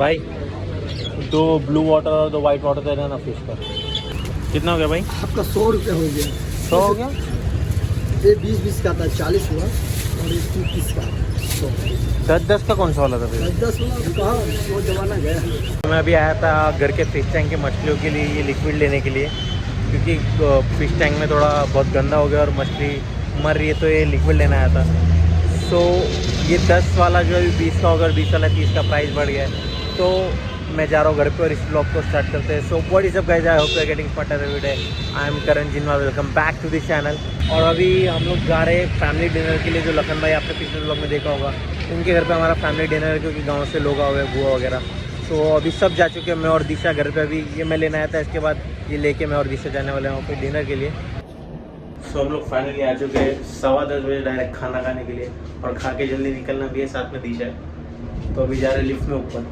भाई 2 blue water और 2 white water दे देना फिश का। कितना हो गया भाई? आपका 100 रुपये हो गया। 100 हो गया। ये 20-20 का था, 40 हुआ और ये 30 का 100। 10-10 का कौन सा वाला था फिर? 10 वाला कहाँ, वो जमाना गया। मैं अभी आया था घर के फिश टैंक के मछलियों के लिए ये लिक्विड लेने के लिए, क्योंकि फिश टैंक में थोड़ा बहुत गंदा हो गया और मछली मर रही है, तो ये लिक्विड लेना आया था। सो ये 10 वाला जो है 20 का होगा, 20 वाला 30 का प्राइस बढ़ गया है। तो मैं जा रहा हूँ घर पे और इस ब्लॉग को स्टार्ट करते हैं। So what is up guys, I hope you are getting smarter every day. I am Karan Jinwa, welcome back to this channel. और अभी हम लोग जा रहे हैं फैमिली डिनर के लिए, जो लखन भाई आपने पिछले ब्लॉग में देखा होगा, उनके घर पे हमारा फैमिली डिनर है, क्योंकि गांव से लोग आए हुए हैं, बुआ वगैरह। तो अभी सब जा चुके हैं, मैं और दिशा घर पे। अभी ये मैं लेना आया था, इसके बाद ये लेके मैं और दिशा जाने वाले हैं वहाँ पे डिनर के लिए। सो हम लोग फाइनली आ चुके हैं 10:15 बजे डायरेक्ट खाना खाने के लिए, और खा के जल्दी निकलना भी है, साथ में दिशा है। तो अभी जा रहे लिफ्ट में ऊपर।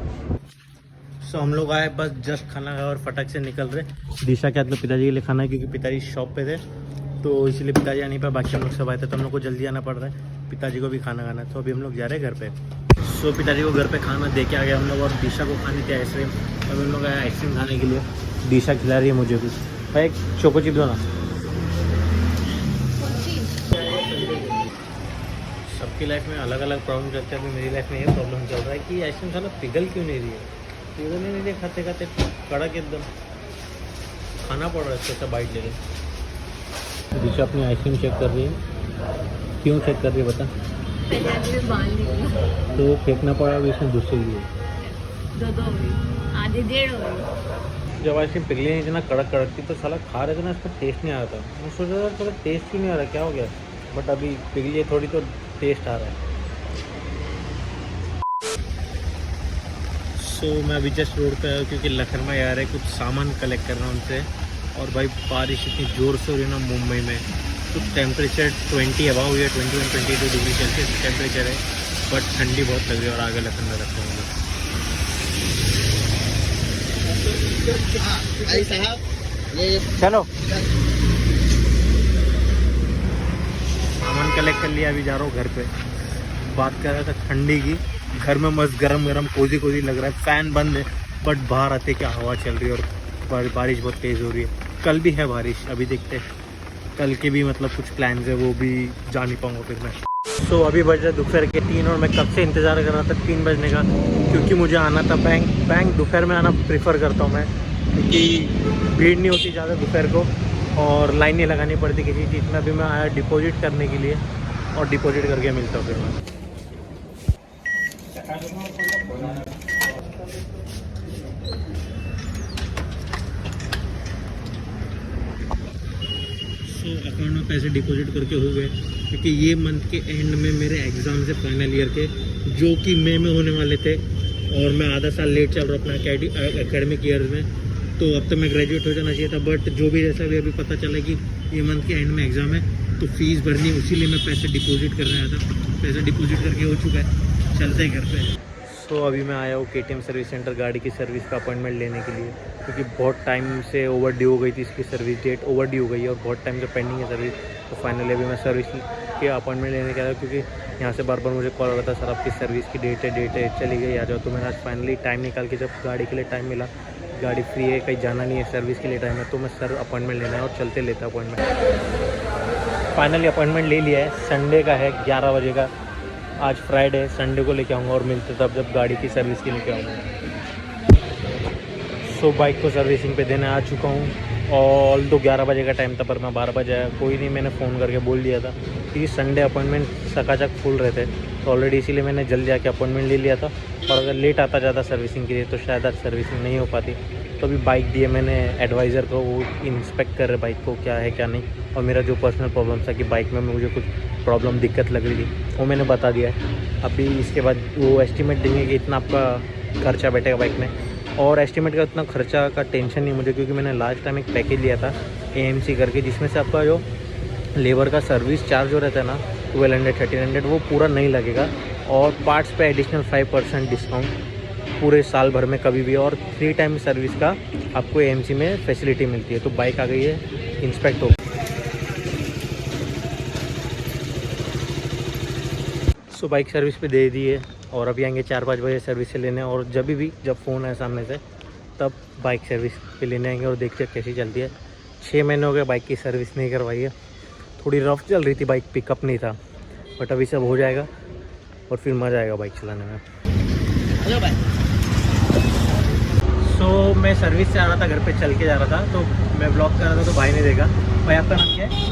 सो हम लोग आए, बस जस्ट खाना खाया और फटक से निकल रहे। दिशा के हाथ में पिताजी के लिए खाना है, क्योंकि पिताजी शॉप पे थे, तो इसलिए पिताजी आने पर बाकी हम लोग सब आए थे, तो हम लोग को जल्दी आना पड़ रहा है, पिताजी को भी खाना खाना है। तो अभी हम लोग जा रहे हैं घर पे। सो पिताजी को घर पे खाना दे के आ गए हम लोग, और दिशा को खानी थी आइसक्रीम। अभी हम लोग आए आइसक्रीम खाने के लिए। दिशा खिला रही है मुझे कुछ। भाई एक चोको चिप दो ना। सबकी लाइफ में अलग अलग प्रॉब्लम चलते हैं। अभी मेरी लाइफ में ये प्रॉब्लम चल रहा है कि आइसक्रीम खाना पिघल क्यों नहीं रही है। पिघल ही नहीं रही, खाते खाते कड़क एकदम खाना पड़ रहा है इसको, सब बाइट लेके। दिशा अपनी आइसक्रीम चेक कर रही है। क्यों चेक कर रही है बता? तो फेंकना पड़ा अभी इसमें दूसरे लिए। आधे डेढ़ हो गई। जब आइसक्रीम पिघली नहीं थी ना, कड़क कड़क थी, तो साला खा रहे थे ना, इसका टेस्ट नहीं आ रहा था। मैं सोच रहा था थोड़ा टेस्ट क्यों नहीं आ रहा, क्या हो गया। बट अभी पिघली है थोड़ी, तो टेस्ट आ रहा है। सो मैं अभी जस्ट रोड पे आया, क्योंकि लखन में आ रहे कुछ सामान कलेक्ट करना उनसे। और भाई बारिश इतनी ज़ोर से हो रही है ना मुंबई में, तो टेम्परेचर 20 अबाव हुई है, 21-22 डिग्री सेल्सियस टेम्परेचर है, बट ठंडी बहुत लग रही है। और आगे लखन में रखते होंगे। चलो सामान कलेक्ट कर लिया, अभी जा रहा हूँ घर पे। बात कर रहा था ठंडी की, घर में मस्त गरम गरम कोजी कोजी लग रहा है, फ़ैन बंद है, बट बाहर आते क्या हवा चल रही है, और बारिश बहुत तेज़ हो रही है। कल भी है बारिश, अभी देखते हैं कल के भी मतलब कुछ प्लान्स है, वो भी जा नहीं पाऊँगा फिर मैं। सो अभी बज रहा दोपहर के 3, और मैं कब से इंतज़ार कर रहा था 3 बजने का, क्योंकि मुझे आना था बैंक दोपहर में आना प्रेफर करता हूँ मैं, क्योंकि भीड़ नहीं होती ज़्यादा दोपहर को, और लाइन नहीं लगानी पड़ती किसी चीज़ में। अभी मैं आया डिपॉजिट करने के लिए, और डिपॉजिट करके मिलता हूँ फिर मैं। अकाउंट में पैसे डिपॉजिट करके हो गए, क्योंकि ये मंथ के एंड में मेरे एग्ज़ाम से फाइनल ईयर के, जो कि मई में होने वाले थे, और मैं आधा साल लेट चल रहा हूँ अपना एकेडमिक ईयर में। तो अब तो मैं ग्रेजुएट हो जाना चाहिए था, बट जो भी जैसा भी अभी पता चला कि ये मंथ के एंड में एग्ज़ाम है, तो फीस भरनी, उसीलिए मैं पैसे डिपॉजिट करने आया था। पैसे डिपॉजिट करके हो चुका है, चलते हैं घर पे। तो अभी मैं आया हूँ KTM सर्विस सेंटर गाड़ी की सर्विस का अपॉइंटमेंट लेने के लिए, क्योंकि बहुत टाइम से ओवर ड्यू हो गई थी इसकी सर्विस, डेट ओवर ड्यू हो गई है, और बहुत टाइम से पेंडिंग है सर्विस। तो फाइनली अभी मैं सर्विस के अपॉइंटमेंट लेने के आया, क्योंकि यहाँ से बार बार मुझे कॉल आ रहा था, सर आपकी सर्विस की डेट है चली गई, आ जाओ। तो मैंने आज फाइनली टाइम निकाल के, जब गाड़ी के लिए टाइम मिला, गाड़ी फ्री है, कहीं जाना नहीं है, सर्विस के लिए टाइम है, तो मैं सर अपॉइंटमेंट लेना है और चलते लेता अपॉइंटमेंट। फाइनली अपॉइंटमेंट ले लिया है, संडे का है 11 बजे का। आज फ्राइडे है, संडे को लेके आऊँगा और मिलते तब जब गाड़ी की सर्विस के लेके आऊँगा। सो बाइक को सर्विसिंग पे देने आ चुका हूँ, और 11 बजे का टाइम था, पर मैं 12 बजे आया। कोई नहीं, मैंने फ़ोन करके बोल दिया था, क्योंकि संडे अपॉइंटमेंट चकाचक फुल रहते, तो ऑलरेडी इसीलिए मैंने जल्दी आके अपॉइंटमेंट ले लिया था। और अगर लेट आता ज़्यादा सर्विसिंग के लिए, तो शायद आज सर्विसिंग नहीं हो पाती। तो अभी बाइक दिए मैंने एडवाइज़र को, वो इंस्पेक्ट कर रहे बाइक को क्या है क्या नहीं, और मेरा जो पर्सनल प्रॉब्लम था कि बाइक में मुझे कुछ प्रॉब्लम दिक्कत लग रही थी, वो मैंने बता दिया है। अभी इसके बाद वो एस्टिमेट देंगे कि इतना आपका खर्चा बैठेगा बाइक में, और एस्टिमेट का उतना खर्चा का टेंशन नहीं मुझे, क्योंकि मैंने लास्ट टाइम एक पैकेज लिया था AMC करके, जिसमें से आपका जो लेबर का सर्विस चार्ज जो रहता है ना 1200-1300, वो पूरा नहीं लगेगा, और पार्ट्स पे एडिशनल 5% डिस्काउंट पूरे साल भर में कभी भी, और 3 टाइम सर्विस का आपको AMC में फैसिलिटी मिलती है। तो बाइक आ गई है, इंस्पेक्ट हो। सो बाइक सर्विस पे दे दी है, और अभी आएंगे 4-5 बजे सर्विस से लेने, और जब फ़ोन आए सामने से तब बाइक सर्विस पे लेने आएंगे और देखते हैं कैसी चलती है। 6 महीने हो गए बाइक की सर्विस नहीं करवाई है, थोड़ी रफ चल रही थी बाइक, पिकअप नहीं था, बट अभी सब हो जाएगा और फिर मज़ा आएगा बाइक चलाने में। हेलो भाई। सो मैं सर्विस से आ रहा था, घर पे चल के जा रहा था, तो मैं ब्लॉग कर रहा था तो भाई ने देखा। भाई आपका नाम क्या है?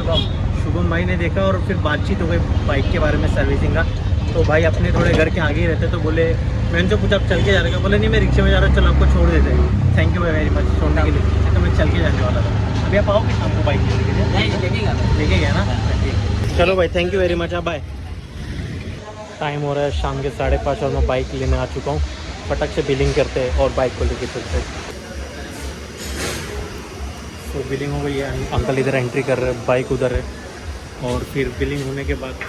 शुभम भाई ने देखा और फिर बातचीत हो गई बाइक के बारे में, सर्विसिंग का। तो भाई अपने थोड़े घर के आगे ही रहते, तो बोले, मैंने उनसे पूछा आप चल के जा रहे हो? बोले नहीं मैं रिक्शे में जा रहा हूँ, चलो आपको छोड़ देते हैं। थैंक यू वेरी मच छोड़ने के लिए, तो मैं चल के जाने वाला था। अभी आप आओगे शाम को बाइक लेके गया ना? ठीक, चलो भाई thank you very much. Bye. Time हो रहा है शाम के 5:30 और मैं बाइक लेने आ चुका हूँ। फटक से बिलिंग करते हैं और बाइक को लेके चलते हैं। तो बिलिंग हो गई है, अंकल इधर एंट्री कर रहे हैं, बाइक उधर है, और फिर बिलिंग होने के बाद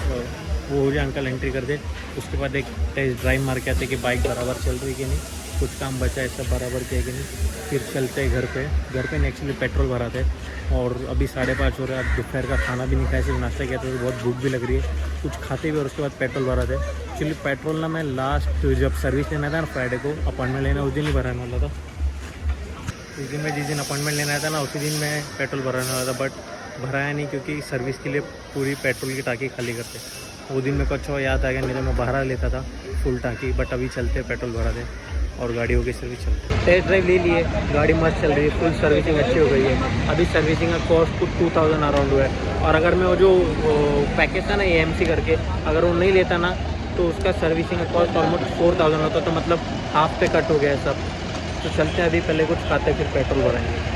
वो हो जाए, अंकल एंट्री कर दे, उसके बाद एक टेस्ट ड्राइव मार के आते कि बाइक बराबर चल रही कि नहीं, कुछ काम बचा है सब बराबर किया कि नहीं, फिर चलते हैं घर पे एक्चुअली पेट्रोल भराते हैं। और अभी 5:30 हो रहा है, दोपहर का खाना भी नहीं खाया, सिर्फ नाश्ता किया था, तो बहुत भूख भी लग रही है, कुछ खाते भी और उसके बाद पेट्रोल भराते हैं। एक्चुअली पेट्रोल ना मैं लास्ट जब सर्विस लेना था ना, फ्राइडे को अपॉइंटमेंट लेना, उस दिन ही भराने वाला था। उस दिन मैं जिस दिन अपॉइंटमेंट लेना आया था ना, उसी दिन मैं पेट्रोल भराने वाला था, बट भराया नहीं क्योंकि सर्विस के लिए पूरी पेट्रोल की टाँकी खाली करते। वो दिन मेरे को अच्छा याद आ गया, नहीं तो मैं भरा लेता था फुल टाँकी, बट अभी चलते पेट्रोल भरा दे और गाड़ी हो गई सर्विस चलती है। टेस्ट ड्राइव ले लिए, गाड़ी मस्त चल रही है, फुल सर्विसिंग अच्छी हो गई है। अभी सर्विसिंग का कॉस्ट कुछ 2000 अराउंड हुआ है, और अगर मैं वो जो पैकेज था ना AMC करके, अगर वो नहीं लेता ना तो उसका सर्विसिंग का कॉस्ट ऑलमोस्ट 4000 होता, तो मतलब हाफ पे कट हो गया है सब। तो चलते हैं अभी, पहले कुछ खाते फिर पेट्रोल भराएंगे।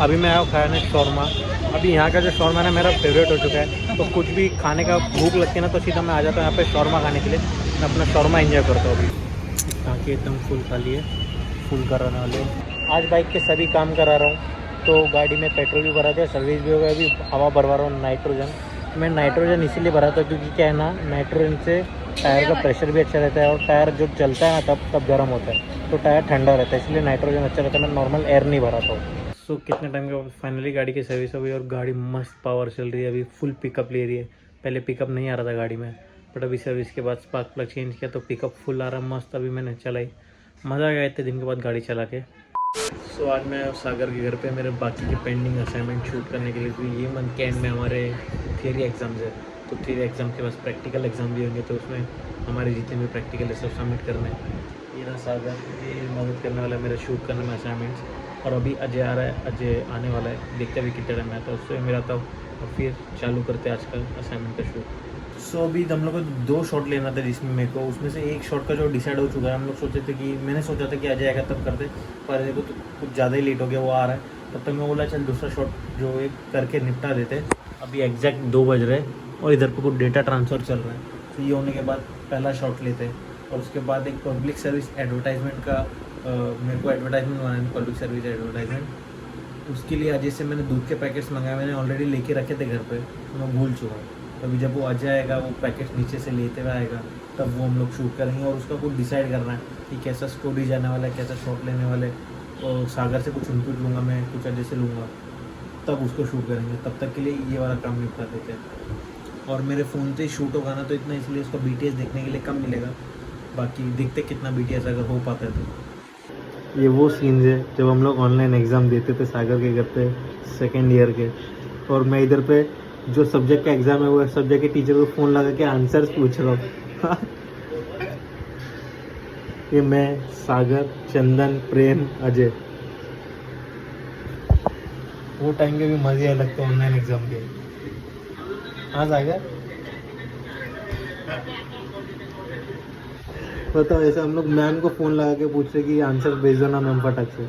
अभी मैं आया खाया ना शौरमा। अभी यहाँ का जो शौरमा ना मेरा फेवरेट हो चुका है, तो कुछ भी खाने का भूख लगती है ना तो सीधा मैं आ जाता हूँ यहाँ पे शौरमा खाने के लिए। मैं अपना शौरमा एंजॉय करता हूँ। अभी टाँकी एकदम फुल खाली है, फुल कराने वाले। आज बाइक के सभी काम करा रहा हूँ, तो गाड़ी में पेट्रोल भी भरा था, सर्विस भी हो गया, अभी हवा भरवा रहा हूँ नाइट्रोजन। मैं नाइट्रोजन इसीलिए भरा था क्योंकि क्या है ना, नाइट्रोजन से टायर का प्रेशर भी अच्छा रहता है, और टायर जब चलता है ना तब गर्म होता है, तो टायर ठंडा रहता है, इसलिए नाइट्रोजन अच्छा रहता है। मैं नॉर्मल एयर नहीं भरा था। सो कितने टाइम के बाद फाइनली गाड़ी की सर्विस हो गई और गाड़ी मस्त पावर चल रही है, अभी फुल पिकअप ले रही है। पहले पिकअप नहीं आ रहा था गाड़ी में, बट अभी सर्विस के बाद स्पार्क प्लग चेंज किया तो पिकअप फुल आ रहा मस्त। अभी मैंने चलाई, मज़ा आ गया इतने दिन के बाद गाड़ी चला के। सो आज मैं सागर के घर पे मेरे बाकी के पेंडिंग असाइनमेंट शूट करने के लिए, क्योंकि ये मंथ के एंड में हमारे थियरी एग्ज़ाम्स है, तो थियरी एग्ज़ाम के बाद प्रैक्टिकल एग्ज़ाम भी होंगे, तो उसमें हमारे जितने भी प्रैक्टिकल है सब सबमिट करने। ये ना सागर ये मदद करने वाला है मेरा शूट करने में असाइनमेंट्स। और अभी अजय आ रहा है, अजय आने वाला है, देखते अभी कितने टाइम आता है, उससे मिलाता हूँ और फिर चालू करते हैं आज का असाइनमेंट का शूट। सो अभी हम लोग को 2 शॉट लेना था, जिसमें मेरे को उसमें से एक शॉट का जो डिसाइड हो चुका है। हम लोग सोचे थे कि मैंने सोचा था कि अजय आएगा तब करते, पर देखो तो कुछ ज़्यादा ही लेट हो गया, वो आ रहा है। तब तक मैं बोला चल दूसरा शॉट जो एक करके निपटा देते। अभी एग्जैक्ट 2 बज रहे और इधर पर कुछ डेटा ट्रांसफ़र चल रहा है, तो ये होने के बाद पहला शॉट लेते हैं। और उसके बाद एक पब्लिक सर्विस एडवर्टाइजमेंट का मेरे को एडवर्टाइजमेंट बनाना, पब्लिक सर्विस एडवर्टाइजमेंट। उसके लिए अजय से मैंने दूध के पैकेट्स मंगाए, मैंने ऑलरेडी लेके रखे थे घर पे, तो मैं भूल चुका हूँ। अभी जब वो अजय आएगा, वो पैकेट्स नीचे से लेते हुए आएगा, तब वो हम लोग शूट करेंगे। और उसका कुछ डिसाइड करना है कि कैसा स्टोरी जाने वाला है, कैसा शॉट लेने वाले। और सागर से कुछ इनपुट लूँगा मैं, कुछ अजय से लूँगा, तब उसको शूट करेंगे। तब तक के लिए ये वाला काम निपटा देते हैं। और मेरे फ़ोन से ही शूट होगा ना, तो इतना इसलिए उसका BTS देखने के लिए कम मिलेगा। बाकी देखते कितना BTS अगर हो पाता है तो। ये वो सीन्स है जब हम लोग ऑनलाइन एग्ज़ाम देते थे सागर के घर पे, सेकेंड ईयर के। और मैं इधर पे जो सब्जेक्ट का एग्ज़ाम है वो सब्जेक्ट के टीचर को फ़ोन लगा के आंसर्स पूछ रहा हूँ। ये मैं, सागर, चंदन, प्रेम, अजय। वो टाइम के भी मज़े अलग थे ऑनलाइन एग्ज़ाम के। हाँ सागर बताओ, ऐसा हम लोग मैम को फ़ोन लगा के पूछ रहे कि आंसर भेज दो ना मैम फटाक से।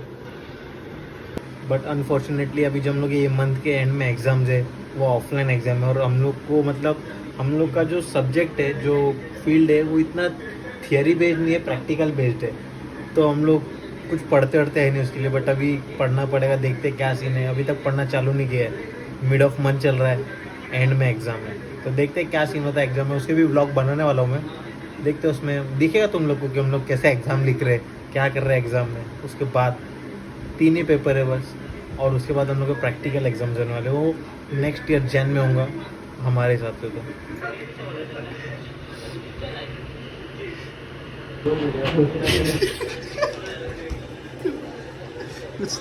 बट अनफॉर्चुनेटली अभी जब हम लोग ये मंथ के एंड में एग्ज़ाम्स है, वो ऑफलाइन एग्ज़ाम है। और हम लोग को मतलब हम लोग का जो सब्जेक्ट है, जो फील्ड है, वो इतना थियरी बेस्ड नहीं है, प्रैक्टिकल बेस्ड है। तो हम लोग कुछ पढ़ते है नहीं उसके लिए, बट अभी पढ़ना पड़ेगा। देखते क्या सीन है, अभी तक पढ़ना चालू नहीं किया है, मिड ऑफ मंथ चल रहा है, एंड में एग्ज़ाम है, तो देखते क्या सीन होता है एग्ज़ाम में। उसके भी व्लॉग बनाने वाला हूँ मैं, देखते उसमें दिखेगा तुम लोग को कि हम लोग कैसे एग्ज़ाम लिख रहे हैं, क्या कर रहे हैं एग्ज़ाम में। उसके बाद 3 ही पेपर है बस, और उसके बाद हम लोग को प्रैक्टिकल एग्ज़ाम देने वाले, वो नेक्स्ट ईयर जैन में होगा हमारे हिसाब से। तो कुछ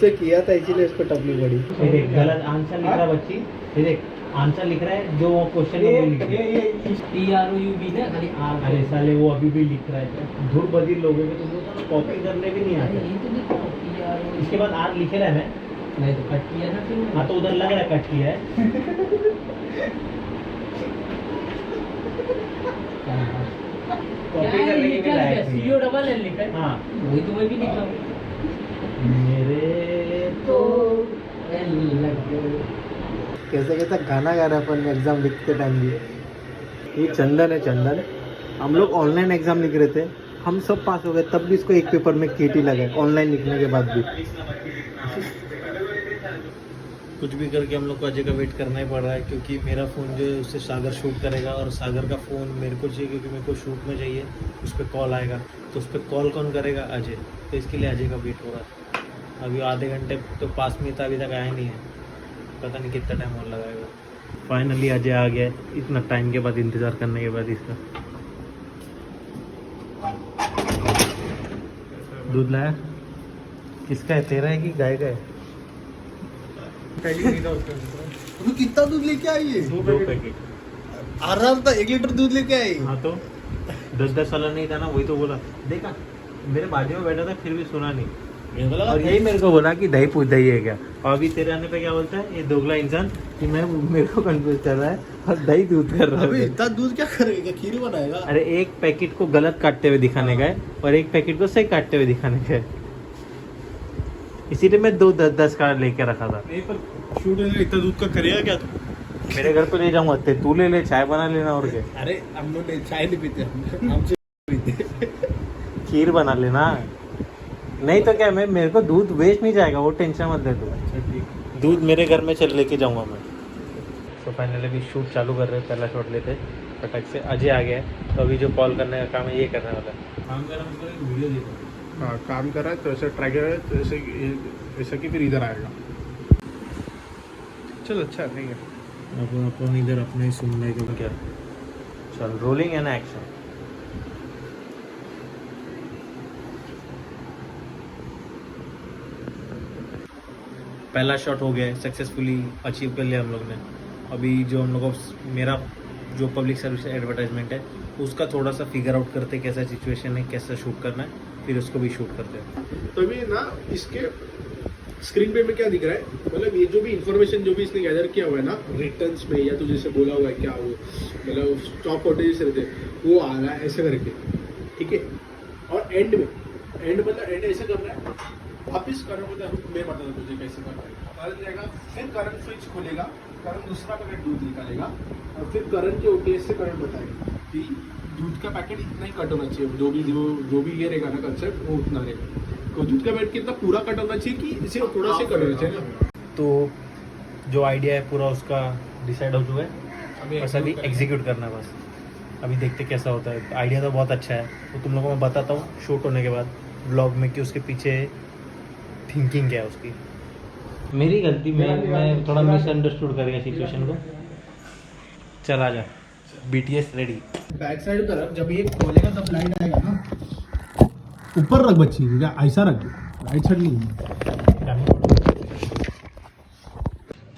तो किया था इसीलिए उसको टपली पड़ी। ये देख गलत आंसर लिख रहा बच्ची, ये देख आंसर लिख रहा है जो क्वेश्चन में भी लिख रहा है। TROUB ना खाली R अरे साले वो अभी भी लिख रहा है। धूप बदी लोगों में तो कॉपी करने भी नहीं अरे आता। ये तो लिखा TROUB इसके बाद आर लिखे रहा है मैं। नहीं तो कट किया ना फिर हाँ तो उधर लग रहा है कट किया है। कॉपी करने की भी लायक नहीं है। CO डबल L लिखा है। हाँ वही तो मैं भी लिखा हूँ। मेरे तो L लग गए। कैसा कैसा गाना गा रहा है अपन एग्जाम लिखते टाइम भी। ये चंदन है, चंदन। हम लोग ऑनलाइन एग्जाम लिख रहे थे, हम सब पास हो गए, तब भी इसको एक पेपर में केटी लगा ऑनलाइन लिखने के बाद भी। कुछ भी करके हम लोग को अजय का वेट करना ही पड़ रहा है, क्योंकि मेरा फ़ोन जो है उससे सागर शूट करेगा और सागर का फ़ोन मेरे को चाहिए, क्योंकि मेरे को शूट में चाहिए। उस पर कॉल आएगा तो उस पर कॉल कौन करेगा? अजय। तो इसके लिए अजय का वेट हो रहा है। अभी आधे घंटे तो पास में था, अभी तक आया नहीं है, पता नहीं कितना टाइम और लगाएगा। फाइनली अजय आ गया है, इतना टाइम के बाद इंतज़ार करने के बाद इसका। दूध लाया? किसका है, तेरा है कि गाय का है? तो कितना दूध लेके आई है? 2 पैकेट। आराम था, 1 लीटर दूध लेके आई। हाँ तो 10-10 वाला नहीं था ना, वही तो बोला। देखा मेरे बाजू में बैठा था फिर भी सुना नहीं, और यही मेरे को बोला कि दही पूछ दही है क्या। और अभी तेरे आने पे क्या बोलता है ये दोगला इंसान कि मैं मेरे को कंफ्यूज कर रहा है और दही दूध कर रहा अबे है। इतना दूध क्या करेगा? खीर बनाएगा? अरे एक पैकेट को गलत काटते हुए दिखाने का है और एक पैकेट को सही काटते हुए दिखाने का है, इसीलिए मैं 2-10 का लेके रखा था। शूट में इतना दूध का करेगा क्या तू? मेरे घर पे ले जाऊंगा, तू ले ले, चाय बना लेना और क्या, अरे हम लोग चाय नहीं पीते, हम पीते। खीर बना लेना। नहीं तो क्या, मैं मेरे को दूध वेस्ट नहीं जाएगा, वो टेंशन मत ले तू। दूध मेरे घर में चल लेके जाऊंगा मैं। तो फाइनली अभी शूट चालू कर रहे हैं, पहला शॉट लेते फटक से। अजय आ गया है, तो अभी जो कॉल करने का काम है ये करने वाला है। काम कर रहा हूँ, एक वीडियो देखो। हाँ काम कर रहा है तो ऐसा ट्राई कर रहा है तो ऐसा कि फिर इधर आएगा। चल अच्छा नहीं है। अब अपन इधर अपने सुनने के क्या। चल रोलिंग एंड एक्शन। पहला शॉट हो गया, सक्सेसफुली अचीव कर लिया हम लोग ने। अभी जो हम लोग को मेरा जो पब्लिक सर्विस एडवर्टाइजमेंट है उसका थोड़ा सा फिगर आउट करते, कैसा सिचुएशन है, कैसा शूट करना है, फिर उसको भी शूट करते हैं। तो अभी ना इसके स्क्रीन पे में क्या दिख रहा है, मतलब ये जो भी इंफॉर्मेशन जो भी इसने गैदर किया हुआ है ना रिटर्न्स में, या तो जैसे बोला हुआ है क्या वो मतलब स्टॉक फुटेज रहते वो आ रहा है ऐसे करके, ठीक है। और एंड मतलब एंड ऐसे करना है, वापिस करण मतलब मैं बताता तुझे कैसे करना है। करण जाएगा, फिर करण स्विच खोलेगा, करण दूसरा पैकेट दूध निकालेगा और फिर करण के ओटीएस से करण बताएगा कि दूध का पैकेट इतना ही कट होना चाहिए, जो भी ये रहेगा ना कंसेप्ट वो उतना रहेगा। तो दूध का पैकेट कितना पूरा कट होना चाहिए कि इसे थोड़ा सा कट होना चाहिए ना। तो जो आइडिया है पूरा उसका डिसाइड हो चुका है, बस अभी एग्जीक्यूट करना है बस। अभी देखते कैसा होता है। आइडिया तो बहुत अच्छा है, तो तुम लोगों को मैं बताता हूँ शूट होने के बाद ब्लॉग में कि उसके पीछे थिंकिंग क्या है उसकी। मेरी गलती, मैं थोड़ा मिसअंडरस्टूड कर गया सिचुएशन को। चला जा, BTS रेडी। बैक साइड तरफ जब ये खोलेगा तब लाइट आएगा ना, ऊपर रख बच्ची, क्या ऐसा रख, राइट साइड नहीं।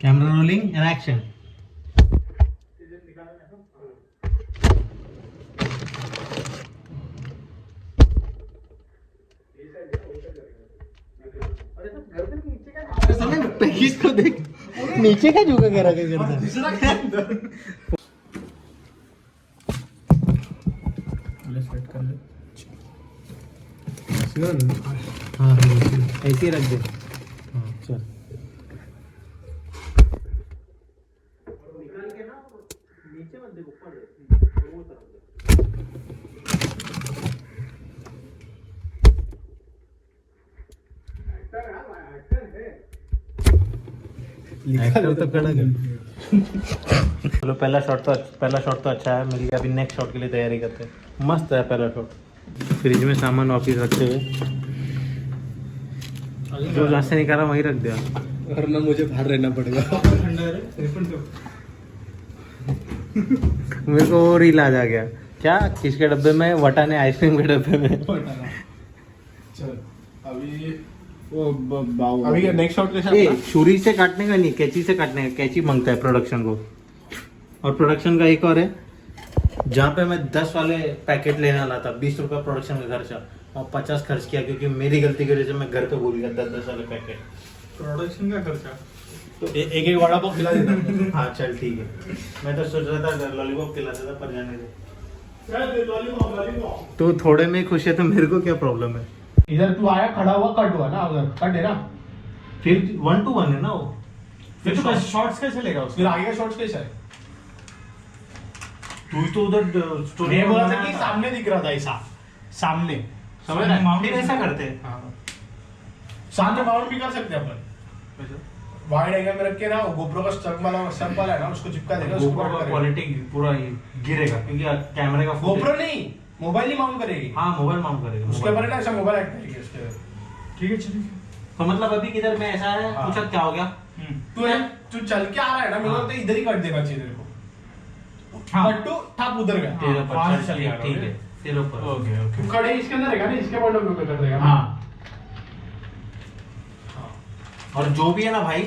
Camera rolling and action. Package को देख, नीचे का झुका के रखे करता। हाँ ऐसे ही रख दे। हाँ चल। नीचे मत देखो, ऊपर देखो, वो तरफ एक्टर तो खड़ा कर। चलो पहला शॉट तो अच्छा है मिल गया। अभी नेक्स्ट शॉट के लिए तैयारी करते हैं। मस्त है पहला शॉट। फ्रिज में सामान वापिस रखते हुए जो जहाँ से निकाला वहीं रख दिया, वरना मुझे बाहर रहना पड़ेगा। मेरे को वो रील आ जा गया क्या किसके डब्बे में? वटाने आइसक्रीम के डब्बे में। चल अभी अभी नेक्स्ट शॉट कैसा ए, छुरी से काटने का नहीं, कैंची से काटने का। कैंची मांगता है प्रोडक्शन को। और प्रोडक्शन का एक और है, जहाँ पे मैं 10 वाले पैकेट लेने वाला था, 20 रुपया प्रोडक्शन का खर्चा, और 50 खर्च किया क्योंकि मेरी गलती की वजह से मैं घर पे भूल गया 10 वाले पैकेट। प्रोडक्शन का खर्चा तो एक एक वड़ा पाव खिला देना। हाँ चल ठीक है, मैं तो सोच रहा था लॉलीपॉप खिलाता था, पर जाने दे। लॉलीपॉप तो थोड़े में खुश है तो मेरे को क्या प्रॉब्लम है? इधर तू आया खड़ा हुआ कट हुआ ना, उधर कट है ना, फिर 1 to 1 है ना वो। फिर तो शॉर्ट्स कैसे लेगा उसके? फिर आगे का शॉर्ट्स कैसा है? तू ही तो उधर स्टोरी ये बोला था कि सामने दिख रहा था ऐसा, सामने समझ रहा? फिर ऐसा करते हैं। हाँ। सामने माउंट भी कर सकते हैं अपन, वाइड एंगल में रख के ना, गोप्रो का स्टक वाला है ना, उसको चिपका देगा, उसको GoPro का क्वालिटी पूरा ये गिरेगा क्योंकि कैमरे का गोप्रो नहीं, मोबाइल ही माउंट करेगी। हाँ मोबाइल माउंट करेगा उसके ऊपर ना ऐसा मोबाइल ऐड करेगी उसके। ठीक है चलिए। तो मतलब अभी किधर में ऐसा है, हाँ। पूछा क्या हो गया? तू चल के आ रहा है ना, मेरे को हाँ। तो इधर ही कट देना चाहिए तेरे को। हाँ। कट टू ठप उधर गया। तेरे ऊपर वहाँ चल, से चल गया। ठीक है तेरे ऊपर। Okay okay. तू खड़े इसके अंदर रहेगा ना, इसके पॉइंट ऑफ व्यू पे कर देगा। हाँ। और जो भी है ना भाई,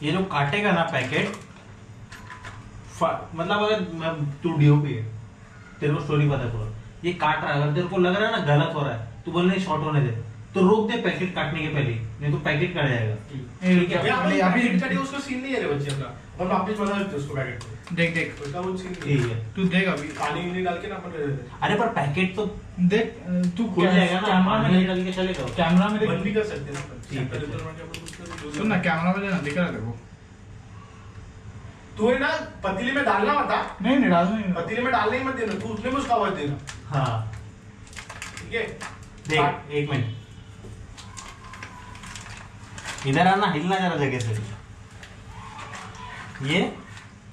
ये जो काटेगा ना पैकेट, मतलब अगर तू डीओपी है, तेरे को स्टोरी पता है पूरा, ये काट रहा है, अगर तेरे को लग रहा है ना गलत हो रहा है, तू बोल नहीं शॉर्ट होने दे, तो रोक दे पैकेट काटने के पहले, नहीं तो पैकेट कट जाएगा। ठीक है। अभी अभी कटिंग उसको सीन नहीं है रे बच्चे अपना, अपन वापस बना देते उसको पैकेट को। देख देख उसका वो सीन ठीक है। तू देख अभी पानी वानी डाल के ना अपन दे देते। अरे पर पैकेट तो देख तू खुल जाएगा ना, कैमरा में पानी देख, डाल के चलेगा। कैमरा में बंद भी देख, कर सकते हैं अपन। ठीक है। सेंटर इधर में अपन कुछ कर दो। सुन ना कैमरा में देना, दिख रहा है तेरे को? तू है ना पतीले में डालना मत था, नहीं नहीं डाल नहीं पतीले में डालने ही मत देना, तू उसमें उसका आवाज देना। हाँ ठीक है। देख एक मिनट, इधर आना, हिलना जरा जगह से। ये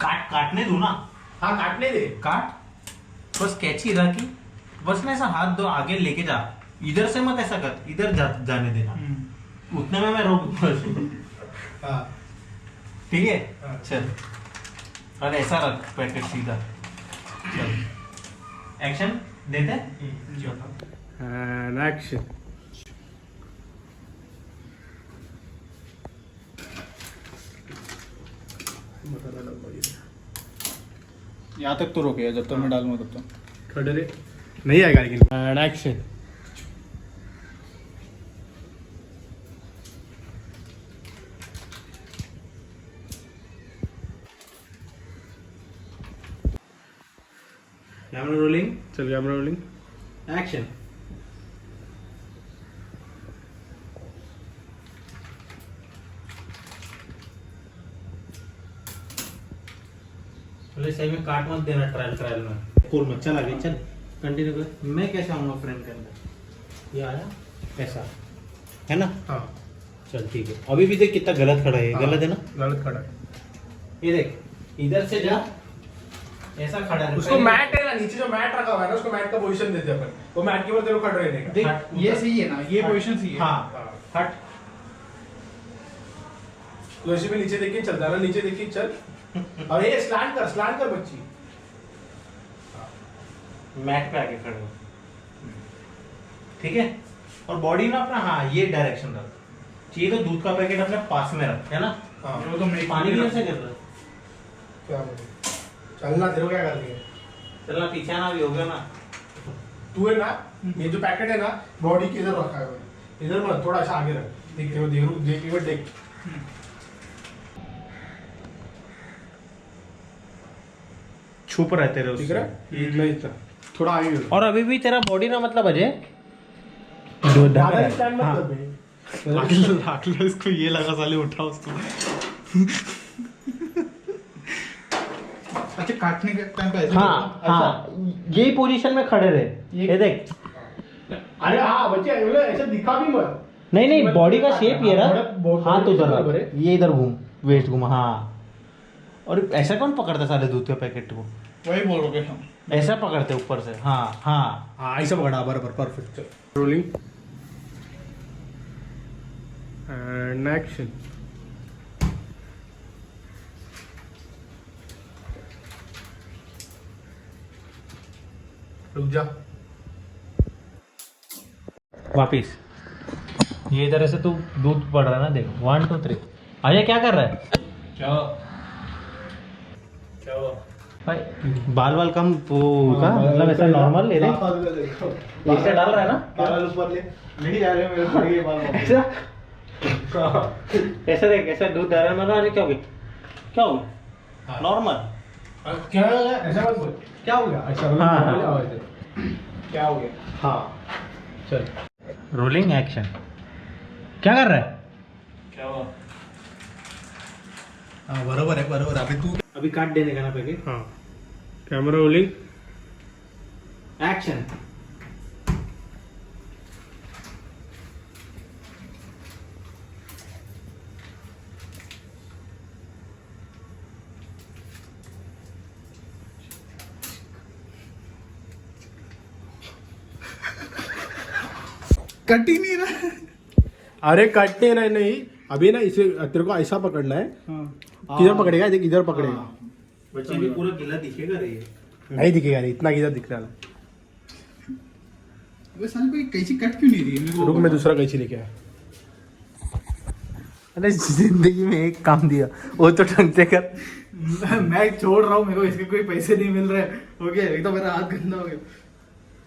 काटने दो ना। हाँ काटने दे। काट, बस कैची रखी, बस ना ऐसा हाथ दो आगे लेके जा, इधर से मत ऐसा कर, इधर जाने देना, उतने में मैं रोक दूंगा। हाँ ठीक है हाँ। चल, और ऐसा रख पैकेट सीधा। चल एक्शन देते एंड एक्शन। यहाँ तक तो रोके, जब तक मैं डालूंगा तब तक। खड़े रे, नहीं आएगा लेकिन। And action. कैमरा रोलिंग, चल कैमरा रोलिंग। एक्शन। पहले सही में काट मत देना, ट्रायल में खोल मत। चल आगे चल, कंटिन्यू कर। मैं कैसे आऊंगा फ्रेम के अंदर? ये आया ऐसा है ना? हाँ चल ठीक है। अभी भी देख कितना गलत खड़ा है, ये गलत है ना? गलत खड़ा है। ये देख, इधर से जा, ऐसा खड़ा है। उसको मैट है ना, नीचे जो मैट रखा हुआ है ना, उसको मैट का पोजीशन देते हैं अपन, वो मैट के ऊपर तेरे को खड़े रहने का। देख ये सही है ना, ये पोजीशन सही है। हाँ हट। तो ऐसे भी नीचे देखिए चलता है ना, नीचे देखिए चल। और ये स्लैंट कर बच्ची। मैट पे आके खड़े हो, ठीक है? और बॉडी ना अपना, हाँ ये डायरेक्शन रख चाहिए, तो दूध का पैकेट अपने पास में रख, है ना? हाँ वो तो मैं पानी भी ऐसे कर रहा है। क्या बोले, चलना तेरे को क्या करनी है? चलना पीछे ना भी हो गया ना। तू है ना, ये जो पैकेट है ना, बॉडी के इधर रखा है, इधर मत, थोड़ा सा आगे रख। देख देख। छुप रहे तेरे दिख रहा है? ये नहीं था, थोड़ा आगे कर। और अभी भी तेरा बॉडी ना मतलब अजय ज़्यादा स्टैंड मत कर बे। लो इसको, ये लगा साले उठा उसको। अच्छा काटने के टाइम पे ऐसे हाँ हाँ, यही पोजीशन में खड़े रहे। ये देख, अरे हाँ बच्चे, ऐसा दिखा भी मत। नहीं नहीं, बॉडी का शेप ये रहा, बहुत हाथ उधर बराबर रख, है। ये इधर घूम, वेस्ट घूम। हाँ, और ऐसा कौन पकड़ता साले दूध के पैकेट को? वही बोल रहे हम। ऐसा पकड़ते ऊपर से। हाँ हाँ हाँ ऐसा पकड़ा, बराबर, परफेक्ट। Rolling and action. रुक जा। वापिस ये इधर से तू दूध पड़ रहा है ना, देख 1 2 3। अजय क्या कर रहा है? क्या क्या हुआ? भाई बाल वाल कम वो का मतलब ऐसा नॉर्मल ले रहे नीचे डाल रहा है ना? बाल ऊपर ले नहीं जा रहे मेरे पड़ गए बाल ऐसा ऐसा देख, ऐसा दूध डाल रहा है मतलब। अरे क्या हो गया, क्या हो गया? नॉर्मल क्या ऐसा मत बोल, क्या हो गया? अच्छा हाँ, हाँ। बोले आवाज दे। क्या हो गया? हाँ चल रोलिंग एक्शन। क्या कर रहा है? क्या हुआ? हाँ बरोबर है बरोबर। अभी तू अभी काट देने का ना पैकेट। हाँ कैमरा रोलिंग एक्शन। कट ही नहीं रहा। अरे कटते नहीं नहीं, अभी ना इसे तेरे को ऐसा पकड़ना है। किधर पकड़ेगा? देख इधर पकड़ेगा। बच्चे भी पूरा गिला दिखेगा रे ये। नहीं दिखेगा, नहीं इतना किधर दिख रहा है। अबे साले भाई कैसी कट क्यों नहीं रही है मेरे को? रुक मैं दूसरा कैची लेके आया। अरे जिंदगी में एक काम दिया वो तो ढंग से कर। मैं छोड़ रहा हूँ, मेरे को इसके कोई पैसे नहीं मिल रहे। हो गया एक तो मेरा हाथ गंदा हो गया।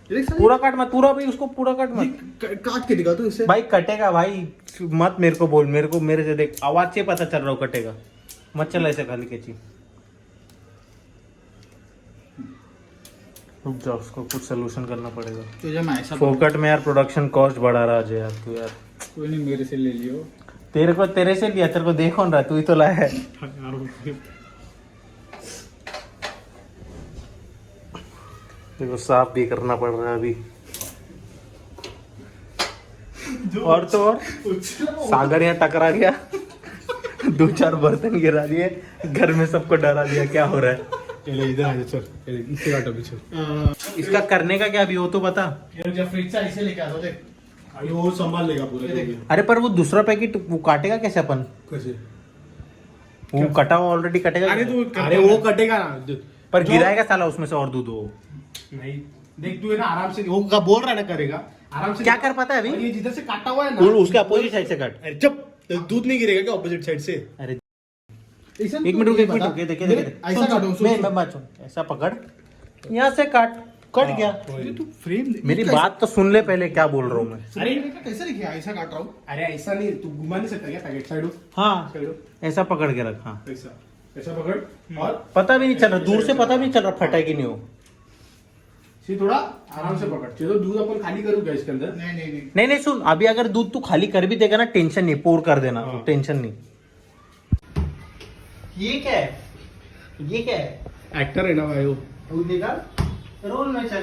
ये देख साले, पूरा काट मत, पूरा भाई उसको पूरा काट मत काट के दिखा तू इससे। भाई। कटेगा भाई, मत मेरे को बोल, मेरे को मेरे से देख आवाज से पता चल रहा हो कटेगा। मत चल ऐसे खाली कैची। रुक जा, उसको कुछ सोल्यूशन करना पड़ेगा। तो जब मैं ऐसा फोकट में यार प्रोडक्शन कॉस्ट बढ़ा रहा है यार तू यार। कोई नहीं, मेरे से ले लियो। तेरे से लिया, तेरे को देख कौन रहा है? तू ही तो लाया है। देखो साफ भी करना पड़ रहा है अभी। और तो और सागर यहाँ टकरा गया। 2-4 बर्तन गिरा दिए, घर में सबको डरा दिया क्या हो रहा है। चले इधर आ जा, चल इससे काट अभी चल। इसका करने का क्या अभी हो तो बता। जब फ्रिज से ऐसे लेके आता देख। अभी वो संभाल लेगा पूरा जो भी। अरे पर वो दूसरा पैकेट वो काटेगा कैसे अपन? कैसे? वो कटा हुआ ऑलरेडी कटेगा अरे कैसे? तू अरे वो कटेगा ना पर गिराएगा साला उसमें से और दूध वो। नहीं देख तू है ना आराम से, वो का बोल रहा है ना करेगा आराम से। क्या कर पाता है और अभी? ये जिधर से काटा हुआ है वो ना उसके अपोजिट साइड से काट। अरे जब दूध नहीं गिरेगा क्या ऑपोजिट साइड से? अरे ऐसा एक मिनट रुक, एक मिनट रुक, ये देखे देखे ऐसा काटो, सुन, सुन। मैं बात सुन, ऐसा पकड़, यहाँ से काट, कट गया। तू फ्रेम मेरी बात तो सुन ले पहले, क्या बोल रहा हूँ मैं। अरे कैसे लिखा? ऐसा काट रहा हूँ। अरे ऐसा नहीं, तू घुमा नहीं सकता क्या पैकेट? साइड हाँ साइड ऐसा पकड़ के रख। हाँ ऐसा ऐसा पकड़ और पता भी नहीं चल रहा, दूर से पता भी नहीं चल रहा फटा है कि नहीं हो। सी थोड़ा आराम से पकड़। चलो दूध अपन खाली करूँ क्या इसके अंदर? नहीं नहीं नहीं, नहीं नहीं सुन, अभी अगर दूध तू खाली कर भी देगा ना, टेंशन नहीं, पोर कर देना, हाँ। टेंशन नहीं। ये क्या है? ये क्या है? एक्टर है ना भाई वो। दूध निकाल, रोल में चल।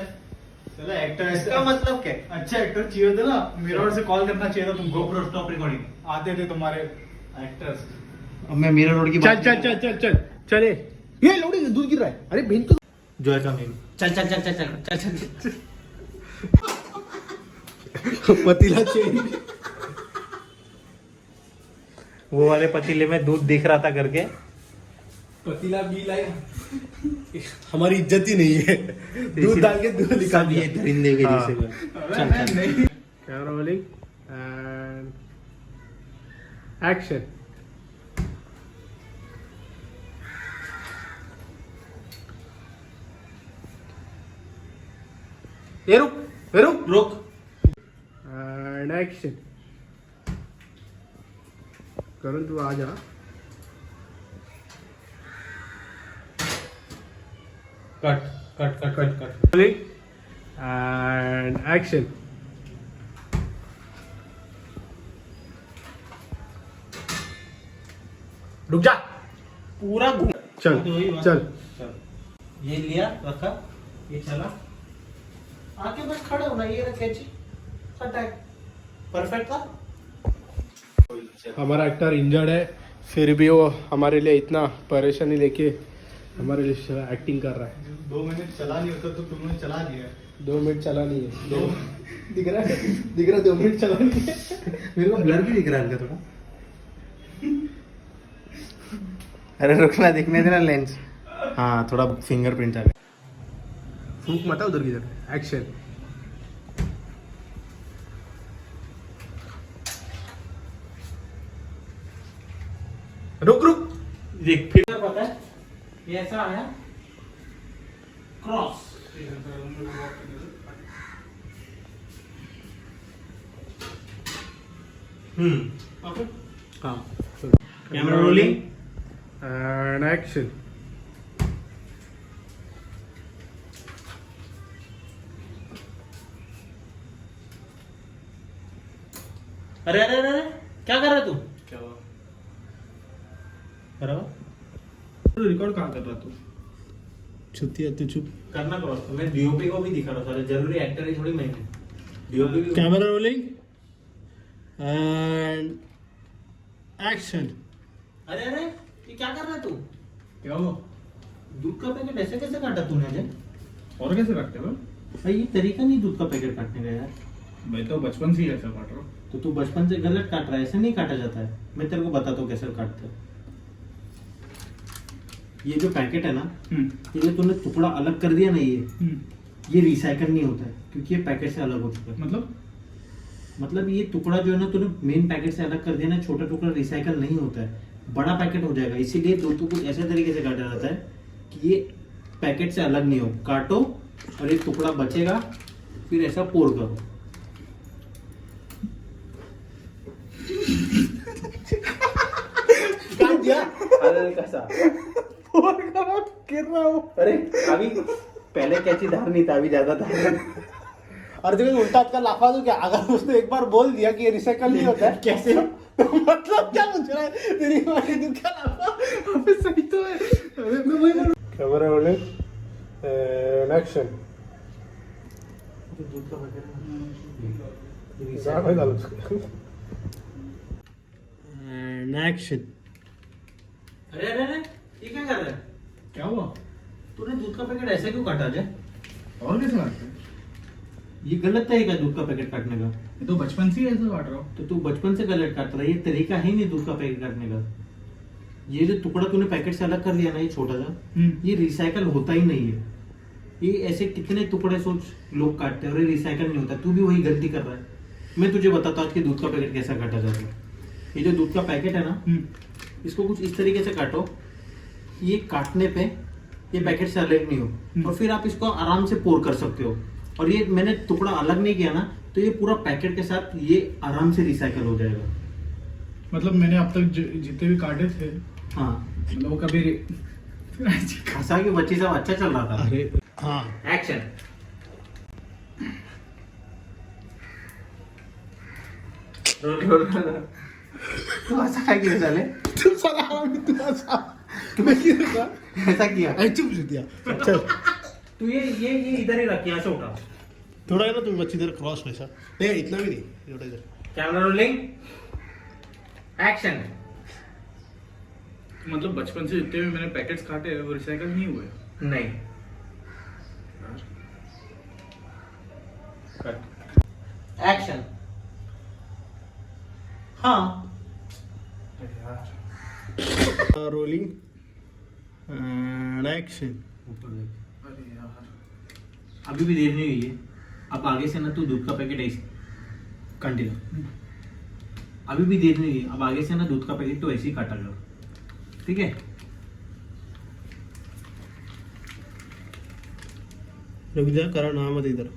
चलो एक्टर इसका मतलब क्या? अच्छा एक्टर चाहिए था ना, मिरर से कॉल करना चाहिए था तुमको। GoPro stop recording. आते थे तुम्हारे एक्टर्स। अब मैं मिरर रोड की चल बात चल चल चल चल चले। ये लोड़ी दूध गिर रहा है। अरे बहन तो जो है का मेम। चल चल चल चल चल चल चल। पतीला चेंज। वो वाले पतीले में दूध दिख रहा था करके। पतीला भी लाई। हमारी इज्जत ही नहीं है। दूध डाल के दूध निकाल सब ये दरिंदे के हाँ। जैसे कर। चल चल। Camera rolling and action. ये रुक, ये रुक, रुक। And action. करण तू आ जा। Cut cut cut cut cut. Rolling and action. रुक जा। पूरा घूम। चल चल। चल। ये लिया रखा, ये चला, आके बस खड़े होना, ये रख कैची, अटैक। परफेक्ट था। हमारा एक्टर इंजर्ड है, फिर भी वो हमारे लिए इतना परेशानी लेके हमारे लिए एक्टिंग कर रहा है। 2 मिनट चला नहीं होता तो तुमने चला दिया। 2 मिनट चला नहीं है। दिख रहा है 2 मिनट चला नहीं है। मेरे को ब्लर भी दिख रहा है इनका थोड़ा। अरे रुकना, दिखने देना लेंस। हाँ थोड़ा फिंगरप्रिंट आ गया। फूक मत उधर किधर एक्शन रुक रुक देख फिर पता है ये ऐसा आया क्रॉस हाँ कैमरा रोलिंग एंड एक्शन अरे अरे अरे अरे, क्या कर रहा है तू क्या हुआ बराबर रिकॉर्ड कहाँ कर रहा तू छुट्टी आती चुप करना क्रॉस तो मैं डीओपी को भी दिखा रहा था जरूरी एक्टर ही थोड़ी मैं डीओपी भी कैमरा रोलिंग एंड एक्शन अरे अरे ये क्या कर रहा है तू क्या हुआ दूध का पैकेट ऐसे कैसे काटा तूने अजय और कैसे रखते हो भाई ये तरीका नहीं दूध का पैकेट काटने का यार मैं तो बचपन से ही ऐसा काट रहा हूँ तो तू बचपन से गलत काट रहा है ऐसे नहीं काटा जाता है मैं तेरे को बताता हूँ कैसे काटते हैं ये जो पैकेट है ना ये जो तूने टुकड़ा अलग कर दिया ना ये रिसाइकल नहीं होता है क्योंकि ये पैकेट से अलग हो चुका है मतलब ये टुकड़ा जो है ना तूने मेन पैकेट से अलग कर दिया ना छोटा टुकड़ा रिसाइकल नहीं होता है बड़ा पैकेट हो जाएगा इसीलिए दो कुछ ऐसे तरीके से काटा जाता है कि ये पैकेट से अलग नहीं हो काटो और एक टुकड़ा बचेगा फिर ऐसा पोर करो काट दिया अरे कैसा गिर रहा हूँ अरे अभी पहले कैची धार नहीं था अभी ज्यादा धार और देखो उल्टा हाथ का लाफा तो क्या अगर उसने एक बार बोल दिया कि ये रिसाइकल नहीं होता है कैसे तो मतलब क्या पूछ रहा है तेरी माँ की दूध का लाफा अबे सही तो है अरे मैं वही बोल कैमरा रोलिंग एंड एक्शन दूध का भाई डालो उसको एंड एक्शन अरे अरे अरे ये क्या कर रहा है क्या हुआ तूने दूध का पैकेट ऐसे क्यों काटा जाए और कैसे काटते हैं ये गलत तरीका है दूध का पैकेट काटने का ये तो बचपन से ही ऐसा काट रहा हूँ तो तू बचपन से गलत काट रहा है ये तरीका है नहीं दूध का पैकेट काटने का ये जो टुकड़ा तूने पैकेट से अलग कर लिया ना ये छोटा सा ये रिसाइकल होता ही नहीं है ये ऐसे कितने टुकड़े सोच लोग काटते हैं और ये रिसाइकल नहीं होता तू भी वही गलती कर रहा है मैं तुझे बताता हूँ कि दूध का पैकेट कैसा काटा जाता है ये जो दूध का पैकेट है ना इसको कुछ इस तरीके से काटो ये काटने पे ये पैकेट से अलग नहीं हो और फिर आप इसको आराम से पोर कर सकते हो और ये मैंने टुकड़ा अलग नहीं किया ना तो ये पूरा पैकेट के साथ ये आराम से रिसाइकल हो जाएगा मतलब मैंने अब तक जितने भी काटे थे हाँ मतलब वो कभी हंसा की बच्ची सब अच्छा चल रहा था अरे हाँ एक्शन तू हंसा काय किया साले तू साला आराम तू ऐसा मैं किया था ऐसा किया ऐ चुप दिया चल तू ये इधर ही रख यहाँ से उठा थोड़ा है ना तुम बच्ची इधर क्रॉस वैसा नहीं इतना भी नहीं थोड़ा इधर कैमरा रोलिंग एक्शन मतलब बचपन से जितने भी मैंने पैकेट्स काटे हैं वो रिसाइकल नहीं हुए नहीं एक्शन हाँ रोलिंग एंड एक्शन अरे यार अभी भी देर नहीं हुई है अब आगे से ना तू दूध का पैकेट ऐसे कंटिन्यू अभी भी देर नहीं हुई अब आगे से ना दूध का पैकेट तो ऐसे ही काटा लो ठीक है रुक जा करा नाम मत इधर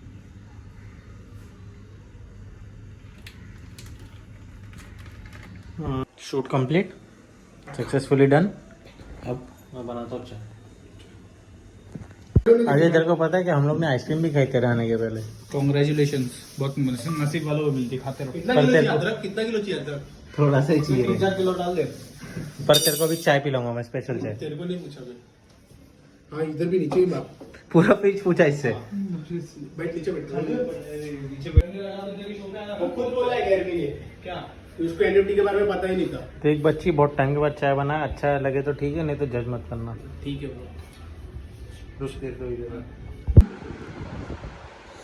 शूट कंप्लीट सक्सेसफुली डन अब मैं बनाता हूँ चाय अजय तेरे को पता है कि हम लोग ने आइसक्रीम भी खाई तेरे आने के पहले कॉन्ग्रेचुलेशन बहुत नसीब वालों को मिलती खाते रहो कितना किलो चाहिए अदरक थोड़ा सा ही चाहिए 4 किलो डाल दे पर तेरे को अभी चाय पिलाऊंगा मैं स्पेशल चाय तेरे को नहीं पूछा मैं हाँ इधर भी नीचे ही बाप पूरा पेज पूछा इससे बैठ नीचे बैठ वो खुद बोला है घर के लिए क्या उसको एनएफटी के बारे में पता ही नहीं था तो एक बच्ची बहुत टाइम के बाद चाय बना अच्छा लगे तो ठीक है नहीं तो जज मत करना ठीक है वो रुक देर तो इधर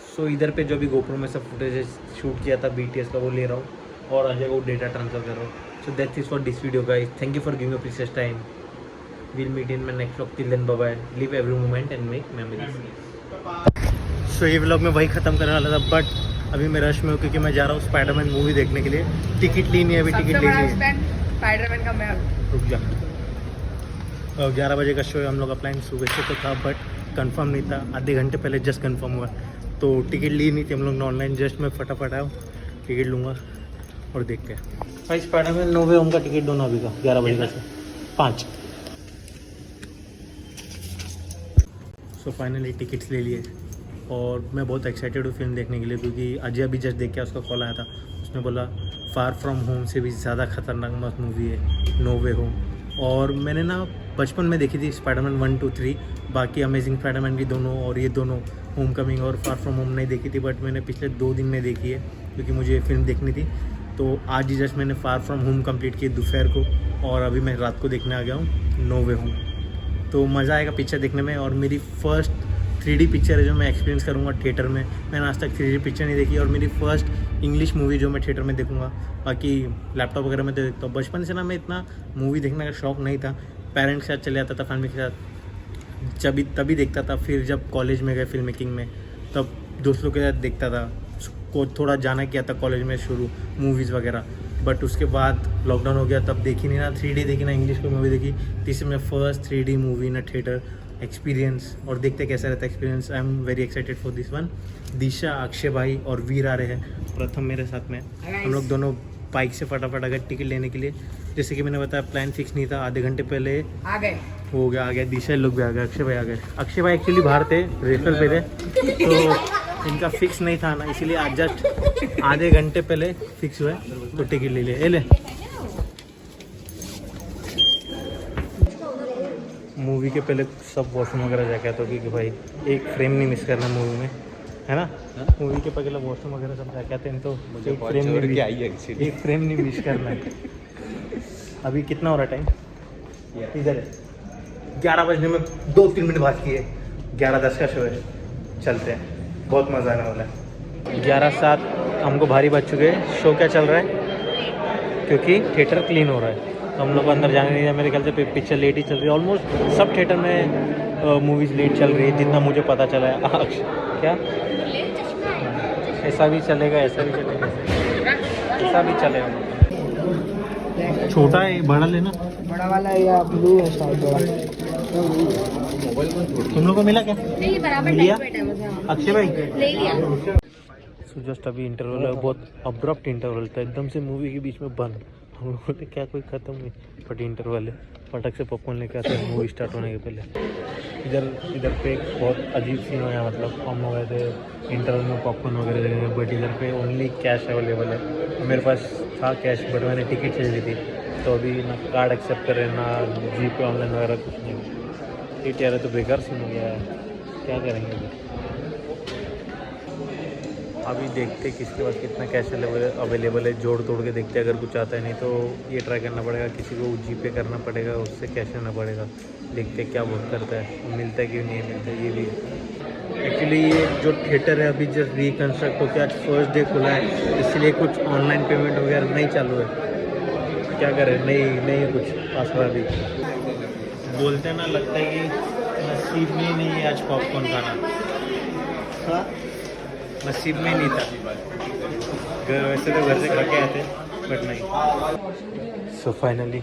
सो इधर पे जो भी गोप्रो में सब फुटेज शूट किया था BTS का वो ले रहा हूँ और अजय को डेटा ट्रांसफर कर रहा हूँ so that's is for this video guys thank you for giving your precious time we'll meet in my next vlog till then bye bye live every moment and make memories सो ये vlog मैं वही ख़त्म करने वाला था, but अभी मैं rush में हूँ क्योंकि मैं जा रहा हूँ स्पाइडरमैन मूवी देखने के लिए। टिकट लेनी है, अभी टिकट लेनी है। स्पाइडरमैन का मैं रुक जा। 11 बजे का शो है, हम लोग का प्लान सुबह से तो था बट कंफर्म नहीं था, आधे घंटे पहले जस्ट कंफर्म हुआ। तो टिकट ली नहीं थी हम लोग ने ऑनलाइन, जस्ट मैं फटाफट आया हूँ, टिकट लूँगा और देखते हैं। भाई स्पाइडरमैन नो वे होम का टिकट दो ना अभी का, 11 बजे का से 5। सो फाइनली टिकट्स ले लिए और मैं बहुत एक्साइटेड हूँ फिल्म देखने के लिए, क्योंकि अजय अभी जस्ट देख के उसका कॉल आया था। उसने बोला फार फ्रॉम होम से भी ज़्यादा खतरनाक मस्त मूवी है नो वे होम। और मैंने ना बचपन में देखी थी स्पाइडरमैन 1, 2, 3, बाकी अमेजिंग स्पाइडरमैन भी दोनों और ये दोनों होम कमिंग और फार फ्रॉम होम नहीं देखी थी, बट मैंने पिछले 2 दिन में देखी है क्योंकि मुझे ये फिल्म देखनी थी। तो आज ही जस्ट मैंने फार फ्रॉम होम कंप्लीट की दोपहर को और अभी मैं रात को देखने आ गया हूँ नो वे होम। तो मज़ा आएगा पिक्चर देखने में और मेरी फर्स्ट 3D पिक्चर है जो मैं एक्सपीरियंस करूँगा थिएटर में। मैंने आज तक 3D पिक्चर नहीं देखी और मेरी फर्स्ट इंग्लिश मूवी जो मैं थिएटर में देखूँगा। बाकी लैपटॉप वगैरह में तो देखता हूँ। बचपन से ना मैं इतना मूवी देखने का शौक़ नहीं था, पेरेंट्स के साथ चले जाता था, फैमिली के साथ तभी देखता था। फिर जब कॉलेज में गए फिल्म मेकिंग में तब दोस्तों के साथ देखता था, को थोड़ा जाना किया था कॉलेज में शुरू मूवीज़ वगैरह। बट उसके बाद लॉकडाउन हो गया तब देखी नहीं ना 3D देखी ना इंग्लिश कोई मूवी देखी। तीसरी में फर्स्ट 3D मूवी ना थिएटर एक्सपीरियंस और देखते कैसा रहता है experience. I am very excited for this one. Disha, Akshay भाई और वीर आ रहे हैं प्रथम मेरे साथ में। हम लोग दोनों बाइक से फटाफट आ गए टिकट लेने के लिए। जैसे कि मैंने बताया प्लान फिक्स नहीं था, आधे घंटे पहले आ गए हो गया, आ गया। दिशा लोग भी आ गए, अक्षय भाई आ गए। अक्षय भाई एक्चुअली बाहर थे, रेफर पे थे, तो इनका फिक्स नहीं था ना, इसीलिए आज जस्ट आधे घंटे पहले फिक्स हुआ तो टिकट ले लिए। ले मूवी के पहले सब वॉशरूम वगैरह जाके आता, क्योंकि भाई एक फ्रेम नहीं मिस करना मूवी में, है ना। मूवी के पहले वॉशरूम वगैरह सब जाके आते हैं तो एक फ्रेम नहीं मिस करना है। अभी कितना हो रहा टाइम? इधर है 11 बजने में 2-3 मिनट बाकी है। 11:10 का शो है, चलते हैं, बहुत मज़ा आने वाला है। 11:07 हमको भारी बज चुके हैं। शो क्या चल रहा है क्योंकि थिएटर क्लीन हो रहा है तो हम लोग अंदर जाने नहीं है। मेरे ख्याल से पिक्चर लेट ही चल रही है, ऑलमोस्ट सब थिएटर में मूवीज़ लेट चल रही है जितना मुझे पता चला है। क्या ऐसा भी चलेगा, ऐसा भी चलेगा, ऐसा भी चलेगा। छोटा है बड़ा लेना, बड़ा वाला या ब्लू है शायद बड़ा। तुम लोग को मिला क्या? नहीं बराबर लिया? टाइम पे मुझे अक्षय भाई ले लिया। सो जस्ट अभी इंटरवल है, बहुत अब्रप्ट इंटरवल था, एकदम से मूवी के बीच में बंद। हम लोग बोलते क्या कोई ख़त्म हुई, बट इंटरवल है, फटक से पॉपकॉर्न लेके आते हैं मूवी स्टार्ट होने के पहले। इधर पे एक बहुत अजीब सीन हुआ, मतलब हम हो गए थे इंटरवल में पॉपकॉर्न वगैरह लेने, बट इधर पे ओनली कैश अवेलेबल है। मेरे पास था कैश बट मैंने टिकट ले ली थी, तो अभी ना कार्ड एक्सेप्ट करे ना जीपे ऑनलाइन वगैरह कुछ नहीं। टिकट यार तो बेकार सीन हो गया है, क्या करेंगे अभी देखते किसके पास कितना कैश अवेलेबल है, जोड़ तोड़ के देखते। अगर कुछ आता है नहीं तो ये ट्राई करना पड़ेगा, किसी को जीपे करना पड़ेगा, उससे कैश लेना पड़ेगा। देखते क्या वर्क करता है, मिलता है कि नहीं मिलता है। ये भी एक्चुअली ये जो थिएटर है अभी जस्ट रिकन्स्ट्रक्ट होकर आज फर्स्ट डे खुला है, इसलिए कुछ ऑनलाइन पेमेंट वगैरह नहीं चालू है। क्या करें, नहीं कुछ पासवर्ड अभी बोलते हैं ना, लगता है कि नसीब में ही नहीं है आज पॉपकॉर्न खाना। हाँ नसीब में नहीं था, वैसे तो घर से खा के आए थे बट नहीं। सो फाइनली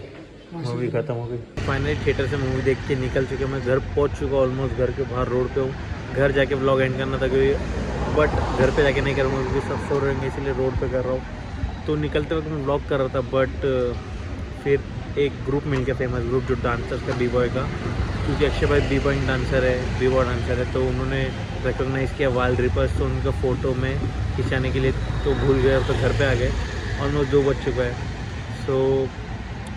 मूवी ख़त्म हो गई। फाइनली थिएटर से मूवी देख के निकल चुके, मैं घर पहुंच चुका, ऑलमोस्ट घर के बाहर रोड पे हूँ। घर जाके व्लॉग एंड करना था क्योंकि, बट घर पे जाके नहीं करूँगा क्योंकि सब सो रहेंगे, इसीलिए रोड पे कर रहा हूँ। तो निकलते वक्त मैं व्लॉग कर रहा था, बट फिर एक ग्रुप मिल गया, फेमस ग्रुप जो डांसर्स का बी बॉय का, क्योंकि अक्षय भाई बी बॉय डांसर है, बी बॉय डांसर है, तो उन्होंने रिकॉग्नाइज़ किया वाइल्ड रिपर्स, तो उनका फ़ोटो में खिंचाने के लिए तो भूल गए, तो घर पे आ गए। ऑलमोस्ट 2 बज चुका है। सो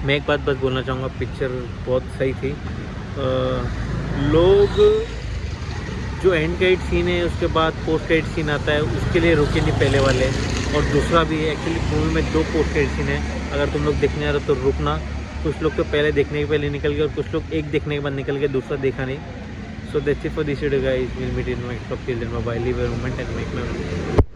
मैं एक बात बस बोलना चाहूँगा, पिक्चर बहुत सही थी। लोग जो एंड क्रेडिट सीन है उसके बाद पोस्ट क्रेडिट सीन आता है, उसके लिए रुके नहीं पहले वाले। और दूसरा भी है, एक्चुअली मूवी में 2 पोस्ट क्रेडिट सीन है, अगर तुम लोग देखने आ रहे हो तो रुकना। कुछ लोग तो पहले देखने के पहले निकल गए और कुछ लोग एक देखने के बाद निकल गए, दूसरा देखा नहीं। So that's it for this video guys, will meet in next vlog. Till then bye bye, leave a moment and make memories.